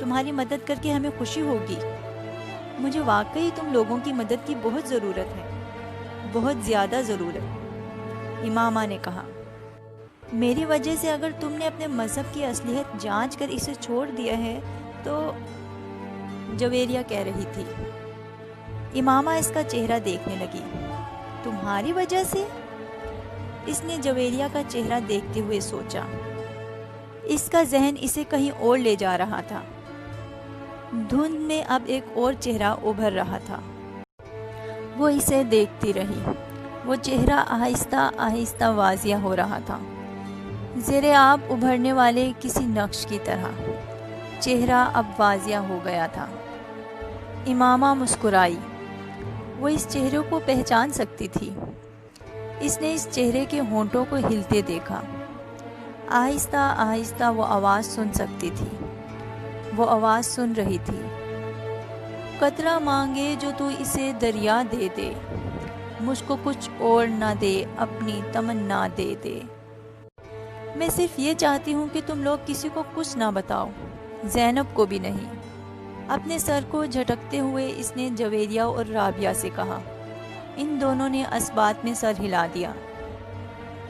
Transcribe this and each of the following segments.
تمہاری مدد کر کے ہمیں خوشی ہوگی۔ مجھے واقعی تم لوگوں کی مدد کی بہت ضرورت ہے، بہت زیادہ ضرورت، امامہ نے کہا۔ میری وجہ سے اگر تم نے اپنے مذہب کی اصلیت جانچ کر اسے چھوڑ دیا ہے تو، جویریہ کہہ رہی تھی۔ امامہ اس کا چہرہ دیکھنے لگی۔ تمہاری وجہ سے؟ اس نے جویریہ کا چہرہ دیکھتے ہوئے سوچا۔ اس کا ذہن اسے کہیں اور لے جا رہا تھا۔ دھند میں اب ایک اور چہرہ ابھر رہا تھا۔ وہ اسے دیکھتی رہی۔ وہ چہرہ آہستہ آہستہ واضح ہو رہا تھا، زیر آب ابھرنے والے کسی نقش کی طرح۔ چہرہ اب واضح ہو گیا تھا۔ امامہ مسکرائی۔ وہ اس چہرے کو پہچان سکتی تھی۔ اس نے اس چہرے کے ہونٹوں کو ہلتے دیکھا۔ آہستہ آہستہ وہ آواز سن سکتی تھی۔ وہ آواز سن رہی تھی۔ قطرہ مانگے جو تو اسے دریا دے دے، مجھ کو کچھ اور نہ دے، اپنی تمنا دے دے۔ میں صرف یہ چاہتی ہوں کہ تم لوگ کسی کو کچھ نہ بتاؤ، زینب کو بھی نہیں۔ اپنے سر کو جھٹکتے ہوئے اس نے جویریہ اور رابعہ سے کہا۔ ان دونوں نے اسبات میں سر ہلا دیا۔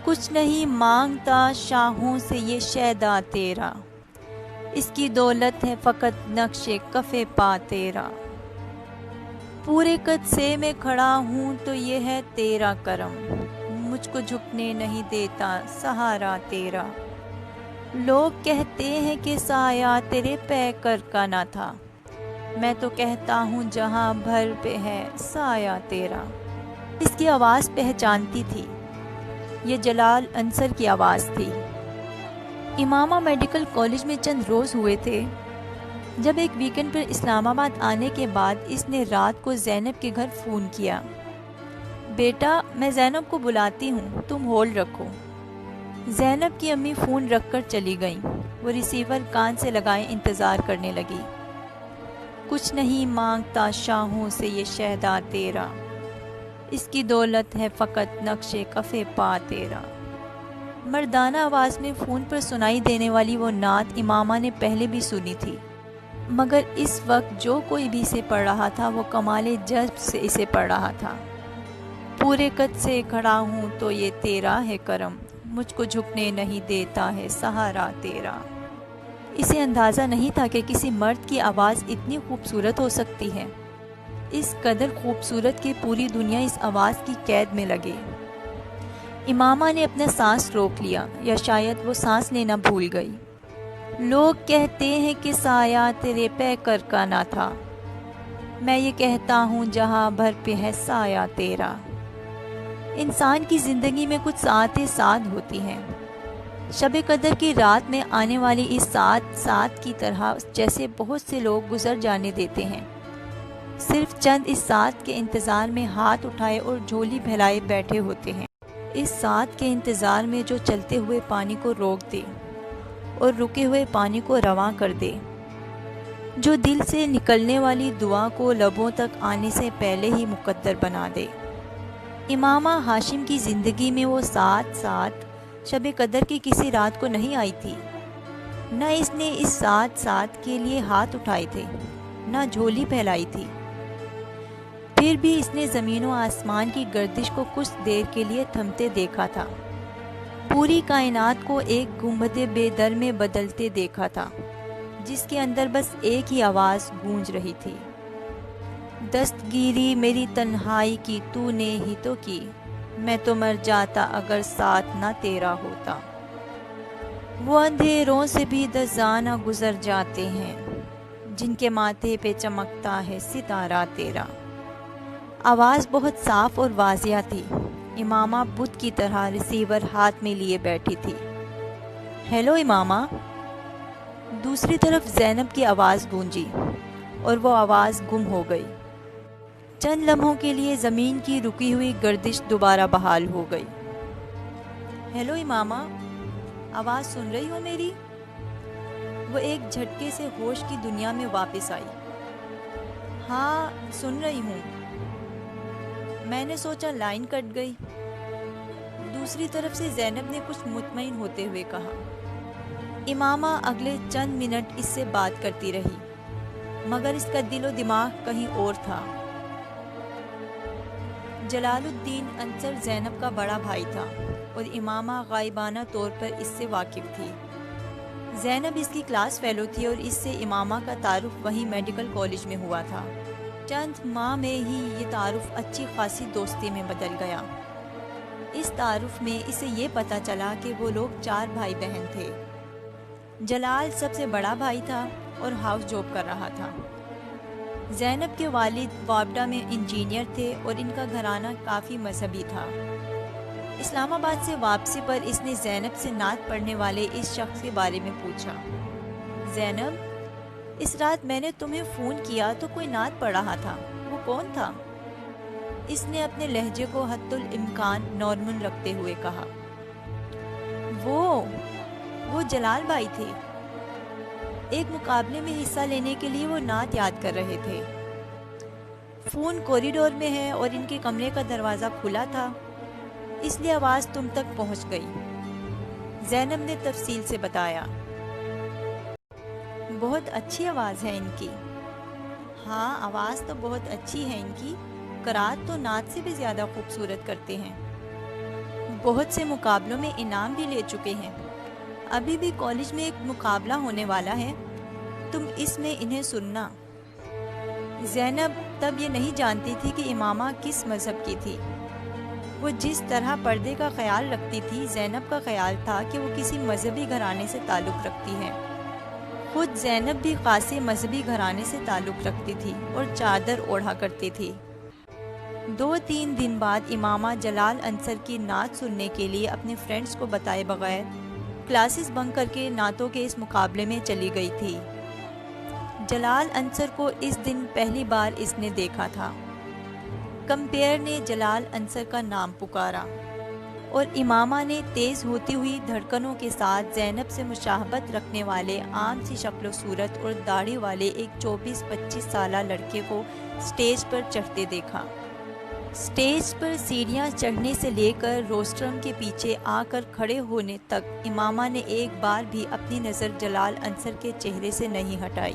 کچھ نہیں مانگتا شاہوں سے یہ شیدا تیرا، اس کی دولت ہے فقط نقش کف پا تیرا۔ پورے قد سے میں کھڑا ہوں تو یہ ہے تیرا کرم، مجھ کو جھکنے نہیں دیتا سہارا تیرا۔ لوگ کہتے ہیں کہ سایہ تیرے پیکر کا نہ تھا، میں تو کہتا ہوں جہاں بھر پہ ہے سایہ تیرا۔ اس کی آواز پہچانتی تھی۔ یہ جلال انصر کی آواز تھی۔ امامہ میڈیکل کالج میں چند روز ہوئے تھے جب ایک ویکنڈ پر اسلام آباد آنے کے بعد اس نے رات کو زینب کے گھر فون کیا۔ بیٹا میں زینب کو بلاتی ہوں، تم ہولڈ رکھو۔ زینب کی امی فون رکھ کر چلی گئیں۔ وہ ریسیور کان سے لگائے انتظار کرنے لگی۔ کچھ نہیں مانگتا شاہوں سے یہ شہدا تیرا، اس کی دولت ہے فقط نقش کف پا تیرا۔ مردانہ آواز میں فون پر سنائی دینے والی وہ نعت امامہ نے پہلے بھی سنی تھی، مگر اس وقت جو کوئی بھی اسے پڑھ رہا تھا وہ کمال جذب سے اسے پڑھ رہا تھا۔ پورے قد سے کھڑا ہوں تو یہ تیرا ہے کرم، مجھ کو جھکنے نہیں دیتا ہے سہارا تیرا۔ اسے اندازہ نہیں تھا کہ کسی مرد کی آواز اتنی خوبصورت ہو سکتی ہے، اس قدر خوبصورت کہ پوری دنیا اس آواز کی قید میں لگے۔ امامہ نے اپنا سانس روک لیا، یا شاید وہ سانس لینا بھول گئی۔ لوگ کہتے ہیں کہ سایہ تیرے پیکر کا نہ تھا، میں یہ کہتا ہوں جہاں بھر پہ ہے سایہ تیرا۔ انسان کی زندگی میں کچھ ساعتیں سعد ہوتی ہیں۔ شب قدر کی رات میں آنے والی اس ساعت کی طرح جیسے بہت سے لوگ گزر جانے دیتے ہیں، صرف چند اس ساعت کے انتظار میں ہاتھ اٹھائے اور جھولی پھیلائے بیٹھے ہوتے ہیں، اس ساعت کے انتظار میں جو چلتے ہوئے پانی کو روک دے اور رکے ہوئے پانی کو رواں کر دے، جو دل سے نکلنے والی دعا کو لبوں تک آنے سے پہلے ہی مقدر بنا دے۔ امامہ ہاشم کی زندگی میں وہ ساعت شب قدر کی کسی رات کو نہیں آئی تھی۔ نہ اس نے اس ساعت کے لیے ہاتھ اٹھائے تھے، نہ جھولی پھیلائی تھی۔ پھر بھی اس نے زمین و آسمان کی گردش کو کچھ دیر کے لیے تھمتے دیکھا تھا، پوری کائنات کو ایک گنبد بے در میں بدلتے دیکھا تھا، جس کے اندر بس ایک ہی آواز گونج رہی تھی، دستگیری میری تنہائی کی تو نے ہی تو کی، میں تو مر جاتا اگر ساتھ نہ تیرا ہوتا۔ وہ اندھیروں سے بھی دزانہ گزر جاتے ہیں جن کے ماتھے پہ چمکتا ہے ستارہ تیرا۔ آواز بہت صاف اور واضح تھی۔ امامہ بت کی طرح ریسیور ہاتھ میں لیے بیٹھی تھی۔ ہیلو امامہ۔ دوسری طرف زینب کی آواز گونجی اور وہ آواز گم ہو گئی۔ چند لمحوں کے لیے زمین کی رکی ہوئی گردش دوبارہ بحال ہو گئی۔ ہیلو امامہ، آواز سن رہی ہو میری؟ وہ ایک جھٹکے سے ہوش کی دنیا میں واپس آئی۔ ہاں سن رہی ہوں، میں نے سوچا لائن کٹ گئی۔ دوسری طرف سے زینب نے کچھ مطمئن ہوتے ہوئے کہا۔ امامہ اگلے چند منٹ اس سے بات کرتی رہی، مگر اس کا دل و دماغ کہیں اور تھا۔ جلال الدین انصر زینب کا بڑا بھائی تھا اور امامہ غائبانہ طور پر اس سے واقف تھی۔ زینب اس کی کلاس فیلو تھی اور اس سے امامہ کا تعارف وہیں میڈیکل کالج میں ہوا تھا۔ چند ماہ میں ہی یہ تعارف اچھی خاصی دوستی میں بدل گیا۔ اس تعارف میں اسے یہ پتہ چلا کہ وہ لوگ 4 بھائی بہن تھے۔ جلال سب سے بڑا بھائی تھا اور ہاؤس جاب کر رہا تھا۔ زینب کے والد وابڈا میں انجینئر تھے اور ان کا گھرانہ کافی مذہبی تھا۔ اسلام آباد سے واپسی پر اس نے زینب سے نعت پڑھنے والے اس شخص کے بارے میں پوچھا۔ زینب، اس رات میں نے تمہیں فون کیا تو کوئی نعت پڑھ رہا تھا، وہ کون تھا؟ اس نے اپنے لہجے کو حد الامکان نارمل رکھتے ہوئے کہا۔ وہ جلال بھائی تھے، ایک مقابلے میں حصہ لینے کے لیے وہ نعت یاد کر رہے تھے۔ فون کوریڈور میں ہے اور ان کے کمرے کا دروازہ کھلا تھا، اس لیے آواز تم تک پہنچ گئی، زینب نے تفصیل سے بتایا۔ بہت اچھی آواز ہے ان کی۔ ہاں، آواز تو بہت اچھی ہے ان کی، قرات تو نعت سے بھی زیادہ خوبصورت کرتے ہیں، بہت سے مقابلوں میں انعام بھی لے چکے ہیں۔ ابھی بھی کالج میں ایک مقابلہ ہونے والا ہے، تم اس میں انہیں سننا۔ زینب تب یہ نہیں جانتی تھی کہ امامہ کس مذہب کی تھی۔ وہ جس طرح پردے کا خیال رکھتی تھی، زینب کا خیال تھا کہ وہ کسی مذہبی گھرانے سے تعلق رکھتی ہے۔ خود زینب بھی خاصے مذہبی گھرانے سے تعلق رکھتی تھی اور چادر اوڑھا کرتی تھی۔ 2-3 دن بعد امامہ جلال انصر کی نعت سننے کے لیے اپنے فرینڈز کو بتائے بغیر کلاسز بنک کر کے نعتوں کے اس مقابلے میں چلی گئی تھی۔ جلال انصر کو اس دن پہلی بار اس نے دیکھا تھا۔ کمپیئر نے جلال انصر کا نام پکارا اور امامہ نے تیز ہوتی ہوئی دھڑکنوں کے ساتھ زینب سے مشابہت رکھنے والے عام سی شکل و صورت اور داڑھی والے ایک 24-25 سالہ لڑکے کو سٹیج پر چڑھتے دیکھا۔ سٹیج پر سیڑھیاں چڑھنے سے لے کر روسٹرم کے پیچھے آ کر کھڑے ہونے تک امامہ نے ایک بار بھی اپنی نظر جلال انصر کے چہرے سے نہیں ہٹائی۔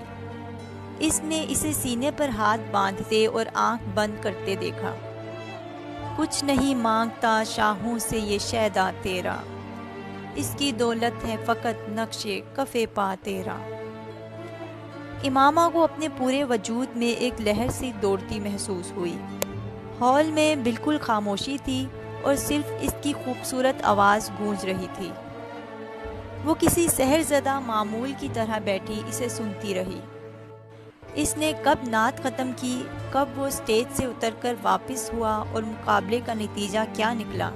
اس نے اسے سینے پر ہاتھ باندھتے اور آنکھ بند کرتے دیکھا۔ کچھ نہیں مانگتا شاہوں سے یہ شیدا تیرا، اس کی دولت ہے فقط نقش کف پا تیرا۔ امامہ کو اپنے پورے وجود میں ایک لہر سی دوڑتی محسوس ہوئی۔ ہال میں بالکل خاموشی تھی اور صرف اس کی خوبصورت آواز گونج رہی تھی۔ وہ کسی سحر زدہ معمول کی طرح بیٹھی اسے سنتی رہی۔ اس نے کب نعت ختم کی، کب وہ سٹیج سے اتر کر واپس ہوا اور مقابلے کا نتیجہ کیا نکلا،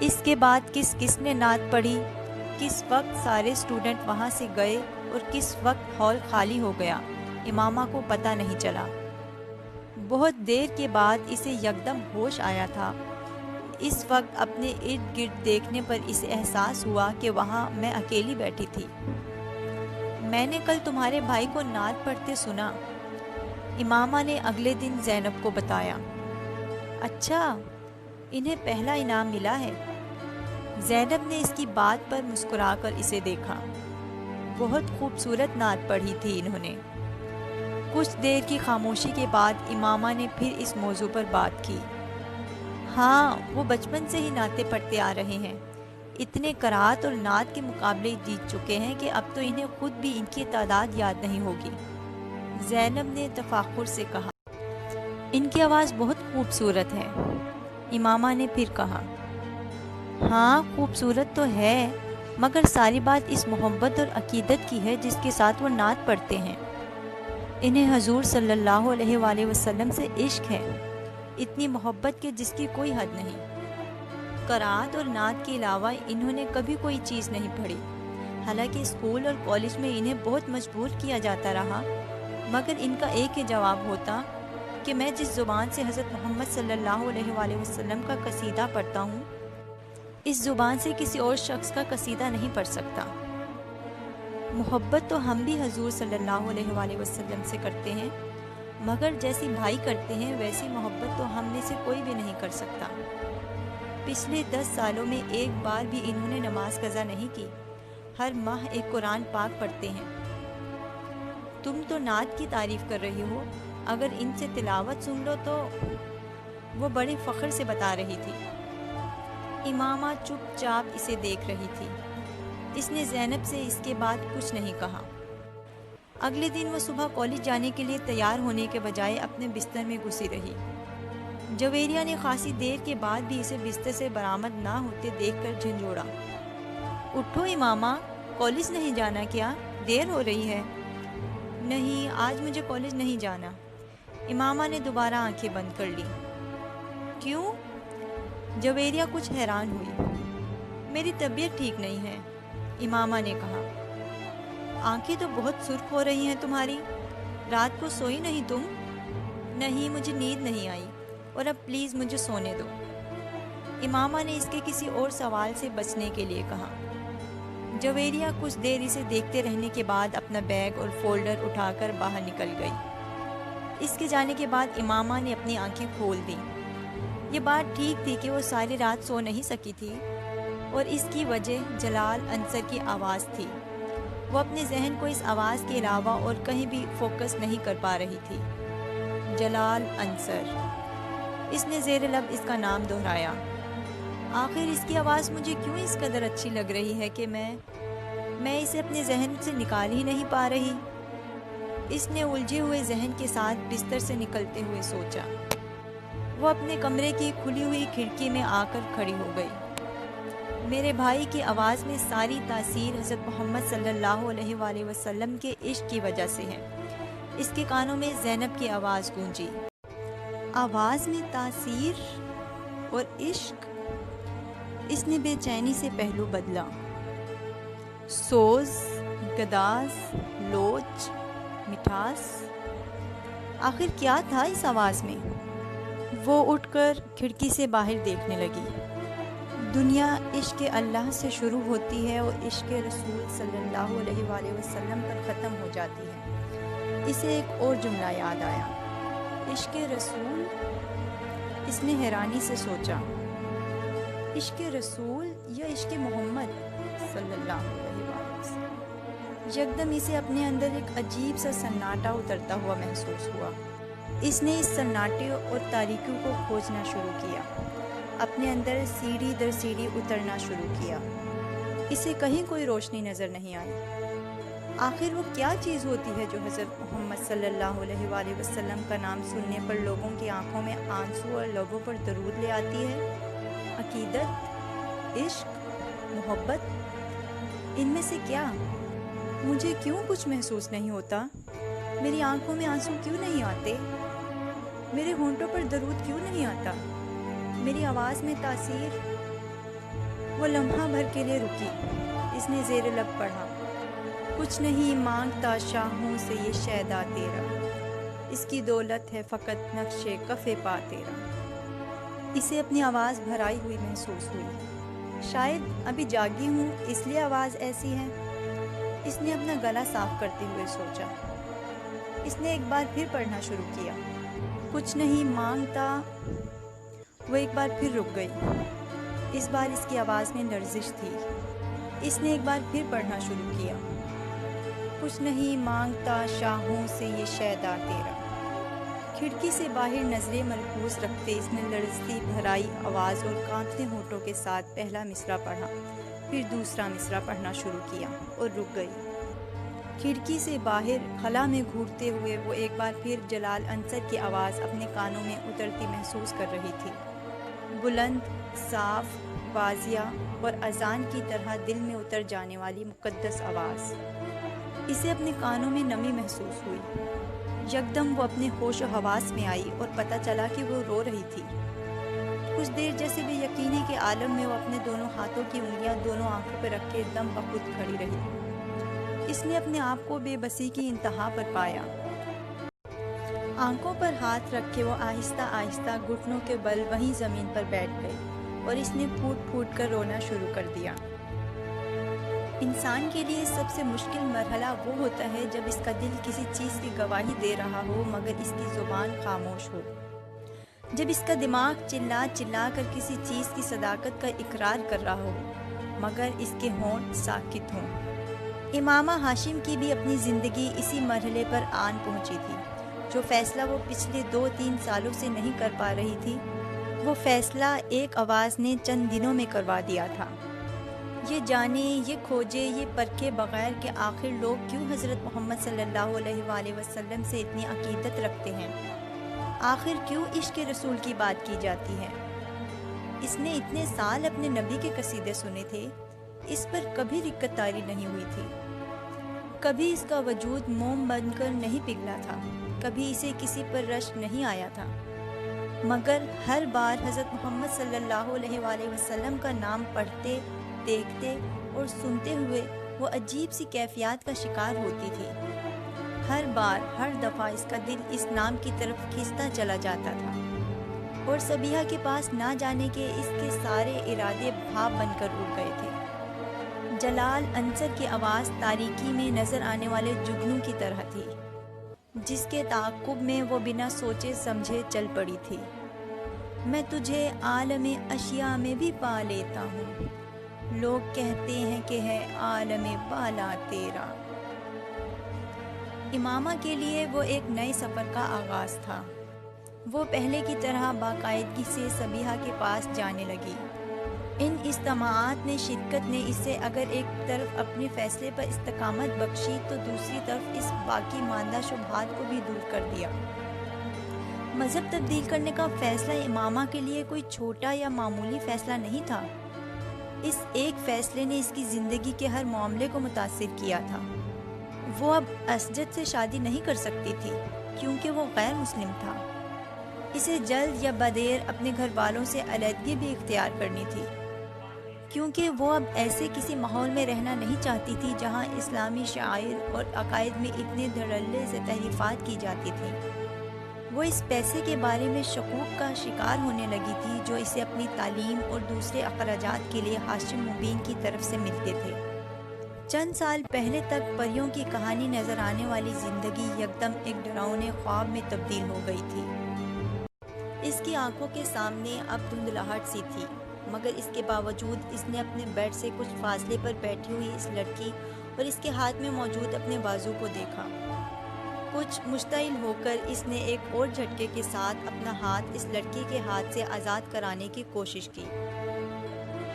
اس کے بعد کس کس نے نعت پڑھی، کس وقت سارے اسٹوڈنٹ وہاں سے گئے اور کس وقت ہال خالی ہو گیا، امامہ کو پتہ نہیں چلا۔ بہت دیر کے بعد اسے یکدم ہوش آیا تھا۔ اس وقت اپنے ارد گرد دیکھنے پر اسے احساس ہوا کہ وہاں میں اکیلی بیٹھی تھی۔ میں نے کل تمہارے بھائی کو نعت پڑھتے سنا، امامہ نے اگلے دن زینب کو بتایا۔ اچھا، انہیں پہلا انعام ملا ہے؟ زینب نے اس کی بات پر مسکرا کر اسے دیکھا۔ بہت خوبصورت نعت پڑھی تھی انہوں نے۔ کچھ دیر کی خاموشی کے بعد امامہ نے پھر اس موضوع پر بات کی۔ ہاں، وہ بچپن سے ہی نعتیں پڑھتے آ رہے ہیں، اتنے قرات اور نعت کے مقابلے جیت چکے ہیں کہ اب تو انہیں خود بھی ان کی تعداد یاد نہیں ہوگی، زینب نے تفاخر سے کہا۔ ان کی آواز بہت خوبصورت ہے، امامہ نے پھر کہا۔ ہاں، خوبصورت تو ہے، مگر ساری بات اس محبت اور عقیدت کی ہے جس کے ساتھ وہ نعت پڑھتے ہیں۔ انہیں حضور صلی اللہ علیہ وآلہ وسلم سے عشق ہے، اتنی محبت کے جس کی کوئی حد نہیں۔ قرات اور نعت کے علاوہ انہوں نے کبھی کوئی چیز نہیں پڑھی، حالانکہ اسکول اور کالج میں انہیں بہت مجبور کیا جاتا رہا، مگر ان کا ایک ہی جواب ہوتا کہ میں جس زبان سے حضرت محمد صلی اللہ علیہ وآلہ وسلم کا قصیدہ پڑھتا ہوں، اس زبان سے کسی اور شخص کا قصیدہ نہیں پڑھ سکتا۔ محبت تو ہم بھی حضور صلی اللہ علیہ وآلہ وسلم سے کرتے ہیں، مگر جیسی بھائی کرتے ہیں ویسی محبت تو ہم میں سے کوئی بھی نہیں کر سکتا۔ پچھلے 10 سالوں میں ایک بار بھی انہوں نے نماز قضا نہیں کی، ہر ماہ ایک قرآن پاک پڑھتے ہیں۔ تم تو نعت کی تعریف کر رہی ہو، اگر ان سے تلاوت سن لو تو۔ وہ بڑے فخر سے بتا رہی تھی۔ امامہ چپ چاپ اسے دیکھ رہی تھی۔ اس نے زینب سے اس کے بعد کچھ نہیں کہا۔ اگلے دن وہ صبح کالج جانے کے لیے تیار ہونے کے بجائے اپنے بستر میں گھسی رہی۔ جویریہ نے خاصی دیر کے بعد بھی اسے بستر سے برآمد نہ ہوتے دیکھ کر جھنجھوڑا۔ اٹھو امامہ، کالج نہیں جانا کیا؟ دیر ہو رہی ہے۔ نہیں، آج مجھے کالج نہیں جانا۔ امامہ نے دوبارہ آنکھیں بند کر لی۔ کیوں؟ جویریہ کچھ حیران ہوئی۔ میری طبیعت ٹھیک نہیں ہے، امامہ نے کہا۔ آنکھیں تو بہت سرخ ہو رہی ہیں تمہاری، رات کو سوئی نہیں تم؟ نہیں، مجھے نیند نہیں آئی، اور اب پلیز مجھے سونے دو، امامہ نے اس کے کسی اور سوال سے بچنے کے لیے کہا۔ جویریہ کچھ دیر اسے دیکھتے رہنے کے بعد اپنا بیگ اور فولڈر اٹھا کر باہر نکل گئی۔ اس کے جانے کے بعد امامہ نے اپنی آنکھیں کھول دیں۔ یہ بات ٹھیک تھی کہ وہ ساری رات سو نہیں سکی تھی، اور اس کی وجہ جلال انصر کی آواز تھی۔ وہ اپنے ذہن کو اس آواز کے علاوہ اور کہیں بھی فوکس نہیں کر پا رہی تھی۔ جلال انصر، اس نے زیر لب اس کا نام دہرایا۔ آخر اس کی آواز مجھے کیوں اس قدر اچھی لگ رہی ہے کہ میں اسے اپنے ذہن سے نکال ہی نہیں پا رہی۔ اس نے الجھے ہوئے ذہن کے ساتھ بستر سے نکلتے ہوئے سوچا۔ وہ اپنے کمرے کی کھلی ہوئی کھڑکی میں آ کر کھڑی ہو گئی۔ میرے بھائی کی آواز میں ساری تاثیر حضرت محمد صلی اللہ علیہ وآلہ وسلم کے عشق کی وجہ سے ہے۔ اس کے کانوں میں زینب کی آواز گونجی۔ آواز میں تاثیر اور عشق؟ اس نے بے چینی سے پہلو بدلا۔ سوز، گداز، لوچ، مٹھاس، آخر کیا تھا اس آواز میں؟ وہ اٹھ کر کھڑکی سے باہر دیکھنے لگی۔ دنیا عشق اللہ سے شروع ہوتی ہے اور عشق رسول صلی اللہ علیہ وآلہ وسلم پر ختم ہو جاتی ہے۔ اسے ایک اور جملہ یاد آیا، عشق رسول۔ اس نے حیرانی سے سوچا، عشق رسول یا عشق محمد صلی اللہ علیہ وآلہ وسلم؟ یکدم اسے اپنے اندر ایک عجیب سا سناٹا اترتا ہوا محسوس ہوا۔ اس نے اس سناٹے اور تاریکیوں کو کھوجنا شروع کیا، اپنے اندر سیڑھی در سیڑھی اترنا شروع کیا۔ اسے کہیں کوئی روشنی نظر نہیں آئی۔ آخر وہ کیا چیز ہوتی ہے جو حضرت محمد صلی اللہ علیہ وآلہ وسلم کا نام سننے پر لوگوں کی آنکھوں میں آنسو اور لبوں پر درود لے آتی ہے؟ عقیدت، عشق، محبت، ان میں سے کیا؟ مجھے کیوں کچھ محسوس نہیں ہوتا؟ میری آنکھوں میں آنسو کیوں نہیں آتے؟ میرے ہونٹوں پر درود کیوں نہیں آتا؟ میری آواز میں تاثیر؟ وہ لمحہ بھر کے لیے رکی۔ اس نے زیر لب پڑھا، کچھ نہیں مانگتا شاہوں سے یہ شیدا تیرا، اس کی دولت ہے فقط نقش کف پا تیرا۔ اسے اپنی آواز بھرائی ہوئی محسوس ہوئی۔ شاید ابھی جاگی ہوں اس لیے آواز ایسی ہے۔ اس نے اپنا گلا صاف کرتے ہوئے سوچا۔ اس نے ایک بار پھر پڑھنا شروع کیا، کچھ نہیں مانگتا۔ وہ ایک بار پھر رک گئی۔ اس بار اس کی آواز میں لرزش تھی۔ اس نے ایک بار پھر پڑھنا شروع کیا، کچھ نہیں مانگتا شاہوں سے یہ شیدا تیرا۔ کھڑکی سے باہر نظریں مرکوز رکھتے اس نے لرزتی بھرائی آواز اور کانپتے ہونٹوں کے ساتھ پہلا مصرع پڑھا، پھر دوسرا مصرع پڑھنا شروع کیا اور رک گئی۔ کھڑکی سے باہر خلا میں گھورتے ہوئے وہ ایک بار پھر جلال انصر کی آواز اپنے کانوں میں اترتی محسوس کر رہی تھی، بلند، صاف، واضح اور اذان کی طرح دل میں اتر جانے والی مقدس آواز۔ اسے اپنے کانوں میں نمی محسوس ہوئی۔ یکدم وہ اپنے ہوش و حواس میں آئی اور پتہ چلا کہ وہ رو رہی تھی۔ کچھ دیر جیسے بے یقینی کے عالم میں وہ اپنے دونوں ہاتھوں کی انگلیاں دونوں آنکھوں پر رکھ کے دم بخود کھڑی رہی۔ اس نے اپنے آپ کو بے بسی کی انتہا پر پایا۔ آنکھوں پر ہاتھ رکھ کے وہ آہستہ آہستہ گھٹنوں کے بل وہیں زمین پر بیٹھ گئی اور اس نے پھوٹ پھوٹ کر رونا شروع کر دیا۔ انسان کے لیے سب سے مشکل مرحلہ وہ ہوتا ہے جب اس کا دل کسی چیز کی گواہی دے رہا ہو مگر اس کی زبان خاموش ہو، جب اس کا دماغ چلا چلا کر کسی چیز کی صداقت کا اقرار کر رہا ہو مگر اس کے ہونٹ ساکت ہوں۔ امامہ ہاشم کی بھی اپنی زندگی اسی مرحلے پر آن پہنچی تھی۔ جو فیصلہ وہ پچھلے 2-3 سالوں سے نہیں کر پا رہی تھی، وہ فیصلہ ایک آواز نے چند دنوں میں کروا دیا تھا۔ یہ جانے، یہ کھوجے، یہ پرکھے بغیر کہ آخر لوگ کیوں حضرت محمد صلی اللہ علیہ وآلہ وسلم سے اتنی عقیدت رکھتے ہیں، آخر کیوں عشق رسول کی بات کی جاتی ہے۔ اس نے اتنے سال اپنے نبی کے قصیدے سنے تھے، اس پر کبھی رکت طاری نہیں ہوئی تھی، کبھی اس کا وجود موم بن کر نہیں پگھلا تھا، کبھی اسے کسی پر رشک نہیں آیا تھا، مگر ہر بار حضرت محمد صلی اللہ علیہ وآلہ وسلم کا نام پڑھتے، دیکھتے اور سنتے ہوئے وہ عجیب سی کیفیات کا شکار ہوتی تھی۔ ہر بار، ہر دفعہ اس کا دل اس نام کی طرف کھنچتا چلا جاتا تھا، اور صبیحہ کے پاس نہ جانے کے اس کے سارے ارادے بھاپ بن کر اڑ گئے تھے۔ جلال انصر کی آواز تاریکی میں نظر آنے والے جگنو کی طرح تھی، جس کے تعاقب میں وہ بنا سوچے سمجھے چل پڑی تھی۔ میں تجھے عالم اشیاء میں بھی پا لیتا ہوں، لوگ کہتے ہیں کہ ہے عالم بالا تیرا۔ امامہ کے لیے وہ ایک نئے سفر کا آغاز تھا۔ وہ پہلے کی طرح باقاعدگی سے صبیحہ کے پاس جانے لگی۔ ان اجتماعات نے شرکت نے اسے اگر ایک طرف اپنے فیصلے پر استقامت بخشی تو دوسری طرف اس باقی ماندہ شبہات کو بھی دور کر دیا۔ مذہب تبدیل کرنے کا فیصلہ امامہ کے لیے کوئی چھوٹا یا معمولی فیصلہ نہیں تھا۔ اس ایک فیصلے نے اس کی زندگی کے ہر معاملے کو متاثر کیا تھا۔ وہ اب اسجد سے شادی نہیں کر سکتی تھی کیونکہ وہ غیر مسلم تھا۔ اسے جلد یا بدیر اپنے گھر والوں سے علیحدگی بھی اختیار کرنی تھی، کیونکہ وہ اب ایسے کسی ماحول میں رہنا نہیں چاہتی تھی جہاں اسلامی شعائر اور عقائد میں اتنے دھڑلے سے تحریفات کی جاتی تھیں۔ وہ اس پیسے کے بارے میں شکوک کا شکار ہونے لگی تھی جو اسے اپنی تعلیم اور دوسرے اخراجات کے لیے ہاشم مبین کی طرف سے ملتے تھے۔ چند سال پہلے تک پریوں کی کہانی نظر آنے والی زندگی یکدم ایک ڈراؤنے خواب میں تبدیل ہو گئی تھی۔ اس کی آنکھوں کے سامنے اب دھندلاہٹ سی تھی، مگر اس کے باوجود اس نے اپنے بیڈ سے کچھ فاصلے پر بیٹھی ہوئی اس لڑکی اور اس کے ہاتھ میں موجود اپنے بازو کو دیکھا۔ کچھ مشتعل ہو کر اس نے ایک اور جھٹکے کے ساتھ اپنا ہاتھ اس لڑکی کے ہاتھ سے آزاد کرانے کی کوشش کی۔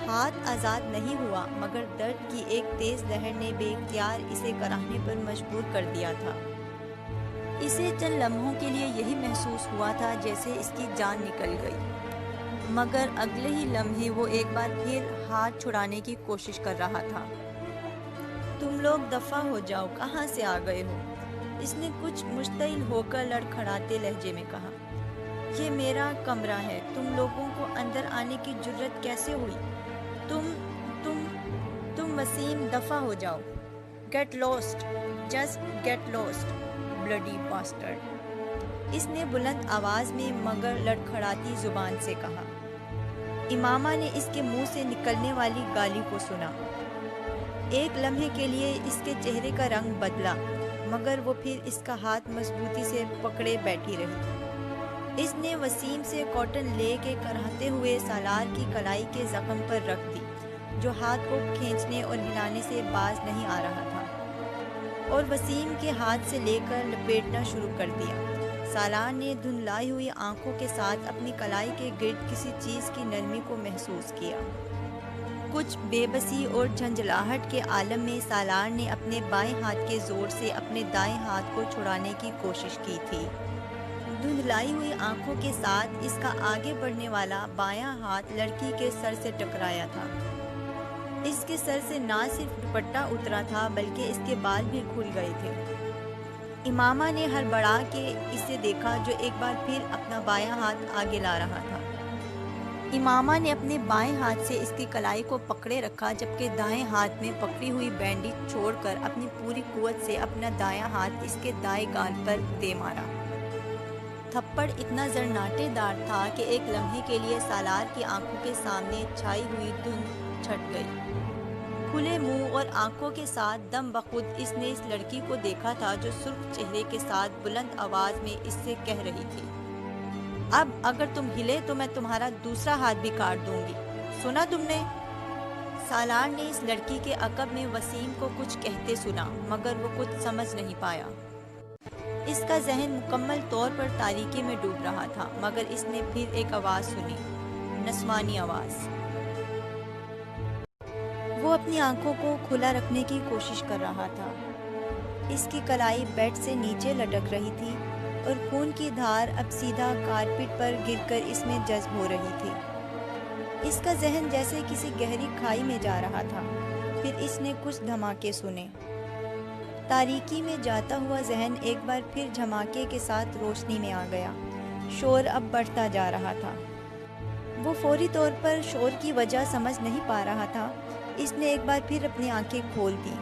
ہاتھ آزاد نہیں ہوا، مگر درد کی ایک تیز لہر نے بے اختیار اسے کراہنے پر مجبور کر دیا تھا۔ اسے چند لمحوں کے لیے یہی محسوس ہوا تھا جیسے اس کی جان نکل گئی، مگر اگلے ہی لمحے وہ ایک بار پھر ہاتھ چھڑانے کی کوشش کر رہا تھا۔ تم لوگ دفع ہو جاؤ، کہاں سے آ گئے ہو؟ اس نے کچھ مشتعل ہو کر لڑکھڑاتے لہجے میں کہا۔ یہ میرا کمرہ ہے، تم لوگوں کو اندر آنے کی جرت کیسے ہوئی؟ تم وسیم، دفع ہو جاؤ۔ Get lost, just get lost, bloody bastard, اس نے بلند آواز میں مگر لڑکھڑاتی زبان سے کہا۔ امامہ نے اس کے منہ سے نکلنے والی گالی کو سنا۔ ایک لمحے کے لیے اس کے چہرے کا رنگ بدلا، مگر وہ پھر اس کا ہاتھ مضبوطی سے پکڑے بیٹھی رہی۔ اس نے وسیم سے کاٹن لے کے کراہتے ہوئے سالار کی کلائی کے زخم پر رکھ دی، جو ہاتھ کو کھینچنے اور ہلانے سے باز نہیں آ رہا تھا، اور وسیم کے ہاتھ سے لے کر لپیٹنا شروع کر دیا۔ سالار نے دھندلائی ہوئی آنکھوں کے ساتھ اپنی کلائی کے گرد کسی چیز کی نرمی کو محسوس کیا۔ کچھ بے بسی اور جھنجھلاہٹ کے عالم میں سالار نے اپنے بائیں ہاتھ کے زور سے اپنے دائیں ہاتھ کو چھڑانے کی کوشش کی تھی۔ دھندلائی ہوئی آنکھوں کے ساتھ اس کا آگے بڑھنے والا بایاں ہاتھ لڑکی کے سر سے ٹکرایا تھا۔ اس کے سر سے نہ صرف دوپٹہ اترا تھا بلکہ اس کے بال بھی کھل گئے تھے۔ امامہ نے ہڑبڑا کے اسے دیکھا جو ایک بار پھر اپنا بایاں ہاتھ آگے لا رہا تھا۔ امامہ نے اپنے بائیں ہاتھ سے اس کی کلائی کو پکڑے رکھا جبکہ دائیں ہاتھ میں پکڑی ہوئی بینڈیج چھوڑ کر اپنی پوری قوت سے اپنا دایاں ہاتھ اس کے دائیں گال پر دے مارا۔ تھپڑ اتنا زرناٹے دار تھا کہ ایک لمحے کے لیے سالار کی آنکھوں کے سامنے چھائی ہوئی دھند چھٹ گئی۔ کھلے منہ اور آنکھوں کے ساتھ دم بخود اس نے اس لڑکی کو دیکھا تھا جو سرخ چہرے کے ساتھ بلند آواز میں اس سے کہہ رہی تھی، اب اگر تم ہلے تو میں تمہارا دوسرا ہاتھ بھی کاٹ دوں گی، سنا تم نے؟ سالار نے اس لڑکی کے عقب میں وسیم کو کچھ کہتے سنا، مگر وہ کچھ سمجھ نہیں پایا۔ اس کا ذہن مکمل طور پر تاریکی میں ڈوب رہا تھا، مگر اس نے پھر ایک آواز سنی، نسوانی آواز۔ وہ اپنی آنکھوں کو کھلا رکھنے کی کوشش کر رہا تھا۔ اس کی کلائی بیڈ سے نیچے لٹک رہی تھی اور خون کی دھار اب سیدھا کارپیٹ پر گر کر اس میں جذب ہو رہی تھی۔ اس کا ذہن جیسے کسی گہری کھائی میں جا رہا تھا۔ پھر اس نے کچھ دھماکے سنے۔ تاریکی میں جاتا ہوا ذہن ایک بار پھر دھماکے کے ساتھ روشنی میں آ گیا۔ شور اب بڑھتا جا رہا تھا۔ وہ فوری طور پر شور کی وجہ سمجھ نہیں پا رہا تھا۔ اس نے ایک بار پھر اپنی آنکھیں کھول دیں،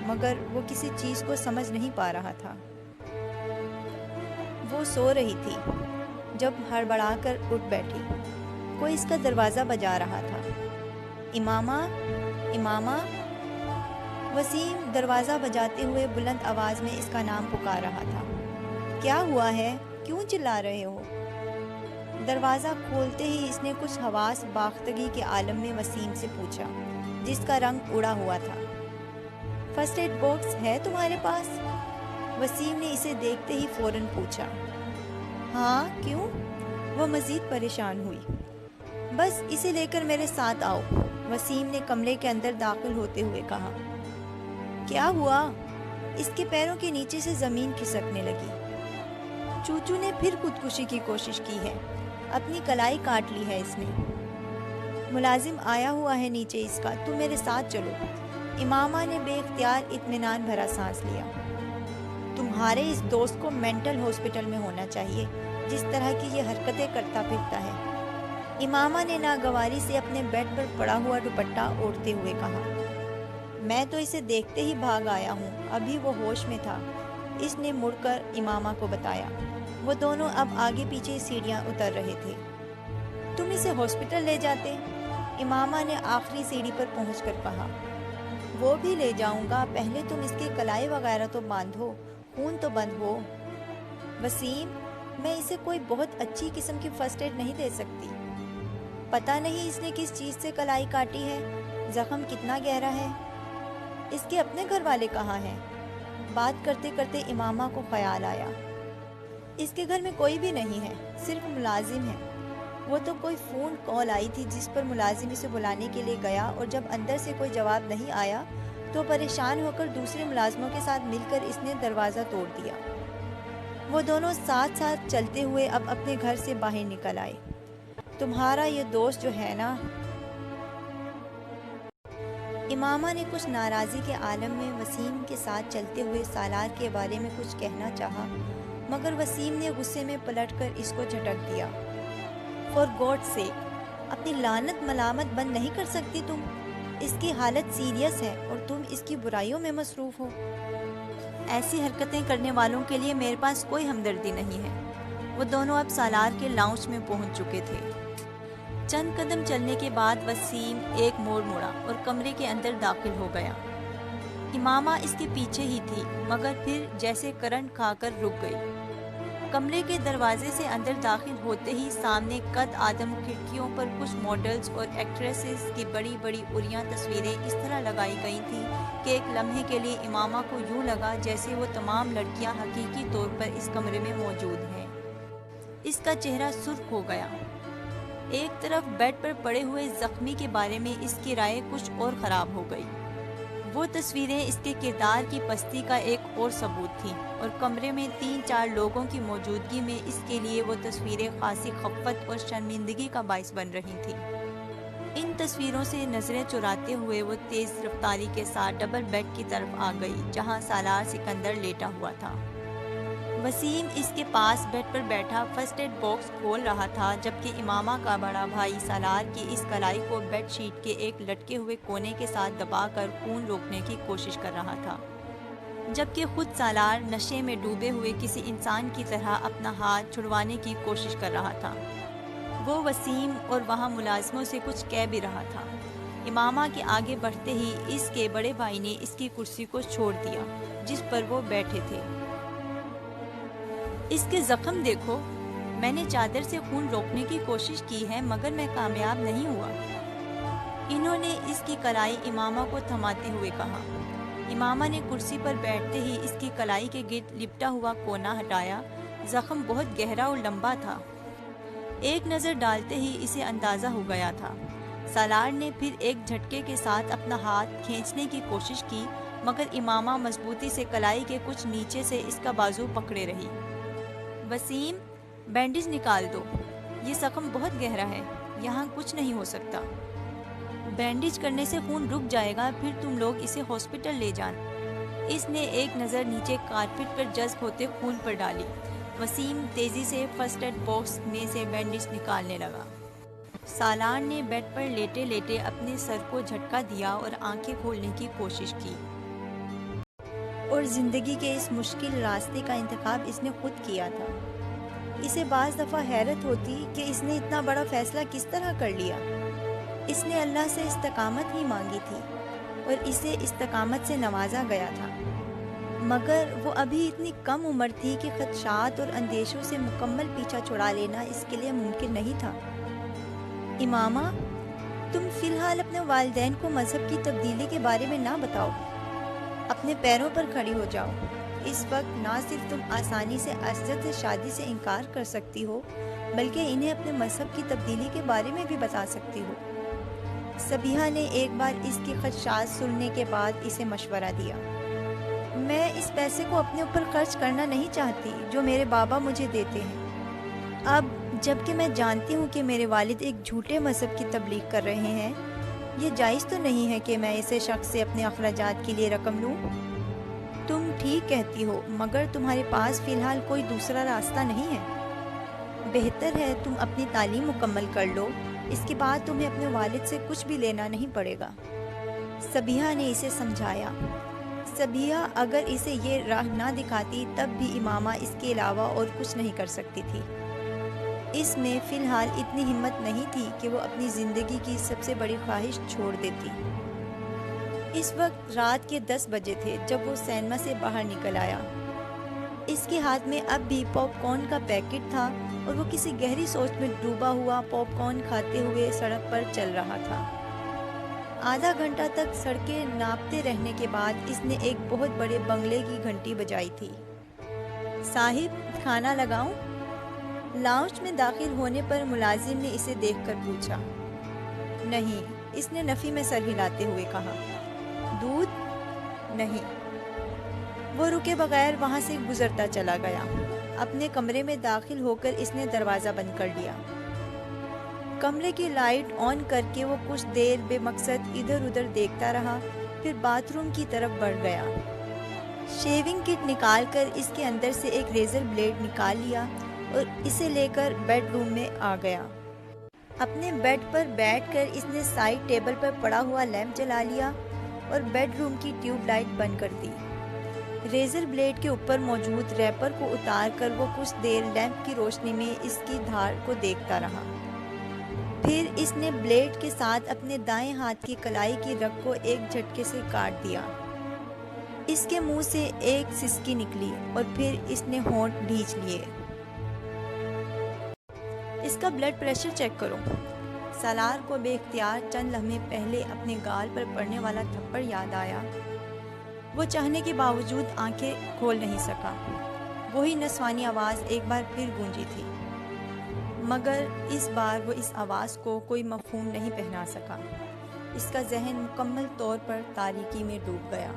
مگر وہ کسی چیز کو سمجھ نہیں پا رہا تھا۔ وہ سو رہی تھی جب ہڑبڑا کر اٹھ بیٹھی۔ کوئی اس کا دروازہ بجا رہا تھا۔ امامہ، امامہ۔ وسیم دروازہ بجاتے ہوئے بلند آواز میں اس کا نام پکار رہا تھا۔ کیا ہوا ہے؟ کیوں چلا رہے ہو؟ دروازہ کھولتے ہی اس نے کچھ حواس باختگی کے عالم میں وسیم سے پوچھا، جس کا رنگ اڑا ہوا تھا۔ فرسٹ ایڈ باکس ہے تمہارے پاس؟ وسیم نے اسے دیکھتے ہی فوراً پوچھا۔ ہاں، کیوں؟ وہ مزید پریشان ہوئی۔ بس اسے لے کر میرے ساتھ آؤ، وسیم نے کمرے کے اندر داخل ہوتے ہوئے کہا۔ کیا ہوا؟ اس کے پیروں کے نیچے سے زمین کھسکنے لگی۔ چوچو نے پھر خودکشی کی کوشش کی ہے، اپنی کلائی کاٹ لی ہے اس نے۔ ملازم آیا ہوا ہے نیچے اس کا، تم میرے ساتھ چلو۔ امامہ نے بے اختیار اطمینان بھرا سانس لیا۔ تمہارے اس دوست کو مینٹل ہاسپٹل میں ہونا چاہیے، جس طرح کی یہ حرکتیں کرتا پھرتا ہے۔ امامہ نے ناگواری سے اپنے بیڈ پر پڑا ہوا دوپٹہ اوڑھتے ہوئے کہا۔ میں تو اسے دیکھتے ہی بھاگ آیا ہوں، ابھی وہ ہوش میں تھا، اس نے مڑ کر امامہ کو بتایا۔ وہ دونوں اب آگے پیچھے سیڑھیاں اتر رہے تھے۔ تم اسے ہاسپٹل لے جاتے؟ امامہ نے آخری سیڑھی پر پہنچ کر کہا۔ وہ بھی لے جاؤں گا، پہلے تم اس کے کلائی وغیرہ تو باندھو، خون تو بند ہو۔ وسیم، میں اسے کوئی بہت اچھی قسم کی فرسٹ ایڈ نہیں دے سکتی۔ پتہ نہیں اس نے کس چیز سے کلائی کاٹی ہے، زخم کتنا گہرا ہے، اس کے اپنے گھر والے کہاں ہیں؟ بات کرتے کرتے امامہ کو خیال آیا، اس کے گھر میں کوئی بھی نہیں ہے، صرف ملازم ہے۔ وہ تو کوئی فون کال آئی تھی جس پر ملازم اسے بلانے کے لیے گیا، اور جب اندر سے کوئی جواب نہیں آیا تو پریشان ہو کر دوسرے ملازموں کے ساتھ مل کر اس نے دروازہ توڑ دیا۔ وہ دونوں ساتھ ساتھ چلتے ہوئے اب اپنے گھر سے باہر نکل آئے۔ تمہارا یہ دوست جو ہے نا؟ امامہ نے کچھ ناراضی کے عالم میں وسیم کے ساتھ چلتے ہوئے سالار کے بارے میں کچھ کہنا چاہا، مگر وسیم نے غصے میں پلٹ کر اس کو جھٹک دیا۔ فار گاڈ سیک، اپنی لعنت ملامت بند نہیں کر سکتی تم؟ اس کی حالت سیریس ہے اور تم اس کی برائیوں میں مصروف ہو۔ ایسی حرکتیں کرنے والوں کے لیے میرے پاس کوئی ہمدردی نہیں ہے۔ وہ دونوں اب سالار کے لاؤنج میں پہنچ چکے تھے۔ چند قدم چلنے کے بعد وسیم ایک موڑ موڑا اور کمرے کے اندر داخل ہو گیا۔ امامہ اس کے پیچھے ہی تھی، مگر پھر جیسے کرنٹ کھا کر رک گئی۔ کمرے کے دروازے سے اندر داخل ہوتے ہی سامنے قد آدم کھڑکیوں پر کچھ ماڈلز اور ایکٹریسز کی بڑی بڑی عریاں تصویریں اس طرح لگائی گئی تھیں کہ ایک لمحے کے لیے امامہ کو یوں لگا جیسے وہ تمام لڑکیاں حقیقی طور پر اس کمرے میں موجود ہیں۔ اس کا چہرہ سرخ ہو گیا۔ ایک طرف بیڈ پر پڑے ہوئے زخمی کے بارے میں اس کی رائے کچھ اور خراب ہو گئی۔ وہ تصویریں اس کے کردار کی پستی کا ایک اور ثبوت تھیں، اور کمرے میں 3-4 لوگوں کی موجودگی میں اس کے لیے وہ تصویریں خاصی خفت اور شرمندگی کا باعث بن رہی تھیں۔ ان تصویروں سے نظریں چراتے ہوئے وہ تیز رفتاری کے ساتھ ڈبل بیڈ کی طرف آ گئی جہاں سالار سکندر لیٹا ہوا تھا۔ وسیم اس کے پاس بیڈ پر بیٹھا فرسٹ ایڈ باکس کھول رہا تھا، جبکہ امامہ کا بڑا بھائی سالار کی اس کلائی کو بیڈ شیٹ کے ایک لٹکے ہوئے کونے کے ساتھ دبا کر خون روکنے کی کوشش کر رہا تھا، جبکہ خود سالار نشے میں ڈوبے ہوئے کسی انسان کی طرح اپنا ہاتھ چھڑوانے کی کوشش کر رہا تھا۔ وہ وسیم اور وہاں ملازموں سے کچھ کہہ بھی رہا تھا۔ امامہ کے آگے بڑھتے ہی اس کے بڑے بھائی نے اس کی کرسی کو چھوڑ دیا جس پر وہ بیٹھے تھے۔ اس کے زخم دیکھو، میں نے چادر سے خون روکنے کی کوشش کی ہے مگر میں کامیاب نہیں ہوا۔ انہوں نے اس کی کلائی امامہ کو تھماتے ہوئے کہا۔ امامہ نے کرسی پر بیٹھتے ہی اس کی کلائی کے گرد لپٹا ہوا کونا ہٹایا۔ زخم بہت گہرا اور لمبا تھا، ایک نظر ڈالتے ہی اسے اندازہ ہو گیا تھا۔ سالار نے پھر ایک جھٹکے کے ساتھ اپنا ہاتھ کھینچنے کی کوشش کی، مگر امامہ مضبوطی سے کلائی کے کچھ نیچے سے اس کا بازو پکڑے رہی۔ وسیم، بینڈیج نکال دو، یہ زخم بہت گہرا ہے، یہاں کچھ نہیں ہو سکتا۔ بینڈیج کرنے سے خون رک جائے گا، پھر تم لوگ اسے ہاسپٹل لے جان۔ اس نے ایک نظر نیچے کارپٹ پر جذب ہوتے خون پر ڈالی۔ وسیم تیزی سے فرسٹ ایڈ باکس میں سے بینڈیج نکالنے لگا۔ سالار نے بیڈ پر لیٹے لیٹے اپنے سر کو جھٹکا دیا اور آنکھیں کھولنے کی کوشش کی۔ اور زندگی کے اس مشکل راستے کا انتخاب اس نے خود کیا تھا۔ اسے بعض دفعہ حیرت ہوتی کہ اس نے اتنا بڑا فیصلہ کس طرح کر لیا۔ اس نے اللہ سے استقامت ہی مانگی تھی اور اسے استقامت سے نوازا گیا تھا، مگر وہ ابھی اتنی کم عمر تھی کہ خدشات اور اندیشوں سے مکمل پیچھا چھڑا لینا اس کے لیے ممکن نہیں تھا۔ امامہ، تم فی الحال اپنے والدین کو مذہب کی تبدیلی کے بارے میں نہ بتاؤ، اپنے پیروں پر کھڑی ہو جاؤ۔ اس وقت نہ صرف تم آسانی سے اسجد سے شادی سے انکار کر سکتی ہو، بلکہ انہیں اپنے مذہب کی تبدیلی کے بارے میں بھی بتا سکتی ہو۔ سبیحہ نے ایک بار اس کی خدشات سننے کے بعد اسے مشورہ دیا۔ میں اس پیسے کو اپنے اوپر خرچ کرنا نہیں چاہتی جو میرے بابا مجھے دیتے ہیں۔ اب جب کہ میں جانتی ہوں کہ میرے والد ایک جھوٹے مذہب کی تبلیغ کر رہے ہیں، یہ جائز تو نہیں ہے کہ میں ایسے شخص سے اپنے اخراجات کے لیے رقم لوں۔ تم ٹھیک کہتی ہو، مگر تمہارے پاس فی الحال کوئی دوسرا راستہ نہیں ہے۔ بہتر ہے تم اپنی تعلیم مکمل کر لو، اس کے بعد تمہیں اپنے والد سے کچھ بھی لینا نہیں پڑے گا۔ سبیحہ نے اسے سمجھایا۔ سبیحہ اگر اسے یہ راہ نہ دکھاتی تب بھی امامہ اس کے علاوہ اور کچھ نہیں کر سکتی تھی۔ اس میں فی الحال اتنی ہمت نہیں تھی کہ وہ اپنی زندگی کی سب سے بڑی خواہش چھوڑ دیتی۔ اس وقت رات کے 10 بجے تھے جب وہ سینما سے باہر نکل آیا۔ اس کے ہاتھ میں اب بھی پاپ کارن کا پیکٹ تھا اور وہ کسی گہری سوچ میں ڈوبا ہوا پاپ کارن کھاتے ہوئے سڑک پر چل رہا تھا۔ آدھا گھنٹہ تک سڑکیں ناپتے رہنے کے بعد اس نے ایک بہت بڑے بنگلے کی گھنٹی بجائی تھی۔ صاحب، کھانا لگاؤں؟ لاؤنج میں داخل ہونے پر ملازم نے اسے دیکھ کر پوچھا۔ نہیں، اس نے نفی میں سر ہلاتے ہوئے کہا۔ دودھ؟ نہیں۔ وہ رکے بغیر وہاں سے گزرتا چلا گیا۔ اپنے کمرے میں داخل ہو کر اس نے دروازہ بند کر لیا۔ کمرے کی لائٹ آن کر کے وہ کچھ دیر بے مقصد ادھر ادھر دیکھتا رہا، پھر باتھ روم کی طرف بڑھ گیا۔ شیونگ کٹ نکال کر اس کے اندر سے ایک ریزر بلیڈ نکال لیا اور اسے لے کر بیڈ روم میں آ گیا۔ اپنے بیڈ پر بیٹھ کر اس نے سائیڈ ٹیبل پر پڑا ہوا لیمپ جلا لیا اور بیڈ روم کی ٹیوب لائٹ بند کر دی۔ ریزر بلیڈ کے اوپر موجود ریپر کو اتار کر وہ کچھ دیر لیمپ کی روشنی میں اس کی دھار کو دیکھتا رہا۔ پھر اس نے بلیڈ کے ساتھ اپنے دائیں ہاتھ کی کلائی کی رگ کو ایک جھٹکے سے کاٹ دیا۔ اس کے منہ سے ایک سسکی نکلی اور پھر اس نے ہونٹ بھینچ لیے۔ اس کا بلڈ پریشر چیک کرو۔ سالار کو بے اختیار چند لمحے پہلے اپنے گال پر پڑنے والا تھپڑ یاد آیا۔ وہ چاہنے کے باوجود آنکھیں کھول نہیں سکا۔ وہی نسوانی آواز ایک بار پھر گونجی تھی، مگر اس بار وہ اس آواز کو کوئی مفہوم نہیں پہنا سکا۔ اس کا ذہن مکمل طور پر تاریکی میں ڈوب گیا۔